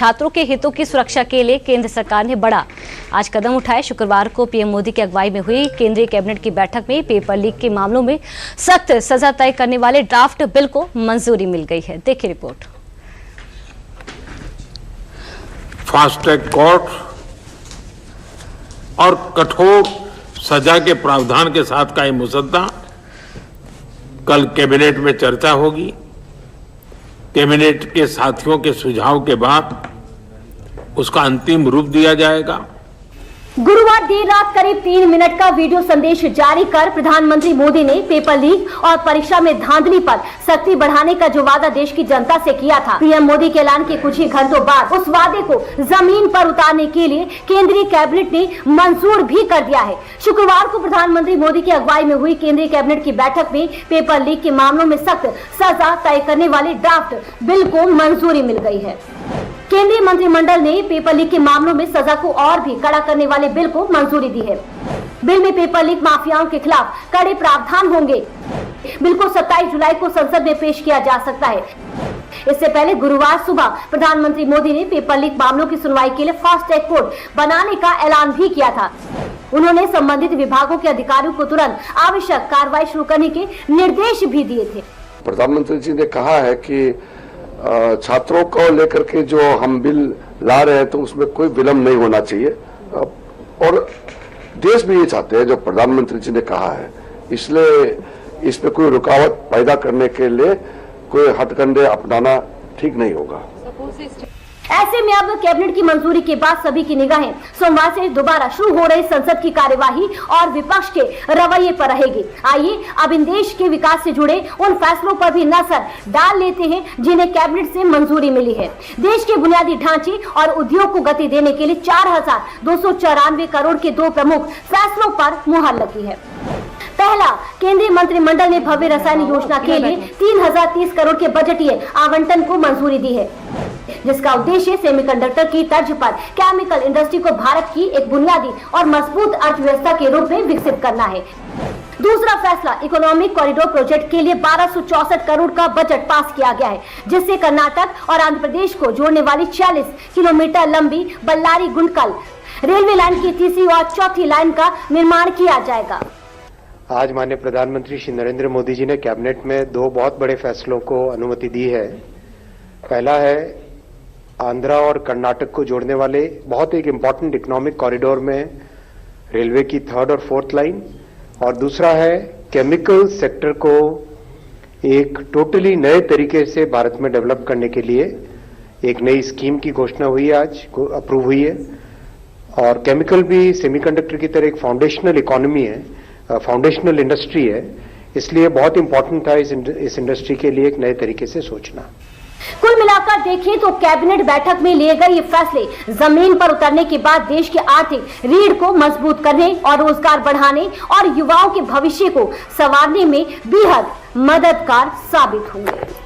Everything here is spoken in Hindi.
छात्रों के हितों की सुरक्षा के लिए केंद्र सरकार ने बड़ा आज कदम उठाए। शुक्रवार को पीएम मोदी की अगुवाई में हुई केंद्रीय कैबिनेट की बैठक में पेपर लीक के मामलों में सख्त सजा तय करने वाले ड्राफ्ट बिल को मंजूरी मिल गई है। देखिए रिपोर्ट। फास्ट ट्रैक कोर्ट और कठोर सजा के प्रावधान के साथ का ये मुसद्दा कल कैबिनेट में चर्चा होगी। कैबिनेट के साथियों के सुझाव के बाद उसका अंतिम रूप दिया जाएगा। गुरुवार देर रात करीब 3 मिनट का वीडियो संदेश जारी कर प्रधानमंत्री मोदी ने पेपर लीक और परीक्षा में धांधली पर सख्ती बढ़ाने का जो वादा देश की जनता से किया था, पीएम मोदी के ऐलान के कुछ ही घंटों बाद उस वादे को जमीन पर उतारने के लिए केंद्रीय कैबिनेट ने मंजूर भी कर दिया है। शुक्रवार को प्रधानमंत्री मोदी की अगुवाई में हुई केंद्रीय कैबिनेट की बैठक में पेपर लीक के मामलों में सख्त सजा तय करने वाले ड्राफ्ट बिल को मंजूरी मिल गई है। केंद्रीय मंत्रिमंडल ने पेपर लीक के मामलों में सजा को और भी कड़ा करने वाले बिल को मंजूरी दी है। बिल में पेपर लीक माफियाओं के खिलाफ कड़े प्रावधान होंगे। बिल को 27 जुलाई को संसद में पेश किया जा सकता है। इससे पहले गुरुवार सुबह प्रधानमंत्री मोदी ने पेपर लीक मामलों की सुनवाई के लिए फास्ट ट्रैक कोर्ट बनाने का ऐलान भी किया था। उन्होंने संबंधित विभागों के अधिकारियों को तुरंत आवश्यक कार्रवाई शुरू करने के निर्देश भी दिए थे। प्रधानमंत्री जी ने कहा है कि छात्रों को लेकर के जो हम बिल ला रहे हैं तो उसमें कोई विलंब नहीं होना चाहिए और देश भी ये चाहते हैं जो प्रधानमंत्री जी ने कहा है, इसलिए इसमें कोई रुकावट पैदा करने के लिए कोई हथकंडे अपनाना ठीक नहीं होगा। ऐसे में अब कैबिनेट की मंजूरी के बाद सभी की निगाहें सोमवार से दोबारा शुरू हो रही संसद की कार्यवाही और विपक्ष के रवैये पर रहेगी। आइए अब इन देश के विकास से जुड़े उन फैसलों पर भी नजर डाल लेते हैं जिन्हें कैबिनेट से मंजूरी मिली है। देश के बुनियादी ढांचे और उद्योग को गति देने के लिए 4,294 करोड़ के 2 प्रमुख फैसलों पर मुहर लगी है। पहला, केंद्रीय मंत्रिमंडल ने भव्य रसायन योजना के लिए 3030 करोड़ के बजटीय आवंटन को मंजूरी दी है, जिसका उद्देश्य सेमीकंडक्टर की तर्ज पर केमिकल इंडस्ट्री को भारत की एक बुनियादी और मजबूत अर्थव्यवस्था के रूप में विकसित करना है। दूसरा फैसला, इकोनॉमिक कॉरिडोर प्रोजेक्ट के लिए 1264 करोड़ का बजट पास किया गया है, जिससे कर्नाटक और आंध्र प्रदेश को जोड़ने वाली 46 किलोमीटर लंबी बल्लारी गुंडकल रेलवे लाइन की तीसरी और चौथी लाइन का निर्माण किया जाएगा। आज माननीय प्रधानमंत्री श्री नरेंद्र मोदी जी ने कैबिनेट में 2 बहुत बड़े फैसलों को अनुमति दी है। पहला है आंध्रा और कर्नाटक को जोड़ने वाले बहुत एक इम्पॉर्टेंट इकोनॉमिक कॉरिडोर में रेलवे की 3rd और 4th लाइन, और दूसरा है केमिकल सेक्टर को एक टोटली नए तरीके से भारत में डेवलप करने के लिए एक नई स्कीम की घोषणा हुई है, आज अप्रूव हुई है। और केमिकल भी सेमीकंडक्टर की तरह एक फाउंडेशनल इकोनॉमी है, फाउंडेशनल इंडस्ट्री है, इसलिए बहुत इंपॉर्टेंट था इस इंडस्ट्री के लिए एक नए तरीके से सोचना। कुल मिलाकर देखें तो कैबिनेट बैठक में लिए गए ये फैसले जमीन पर उतरने के बाद देश की आर्थिक रीढ़ को मजबूत करने और रोजगार बढ़ाने और युवाओं के भविष्य को संवारने में बेहद मददगार साबित होंगे।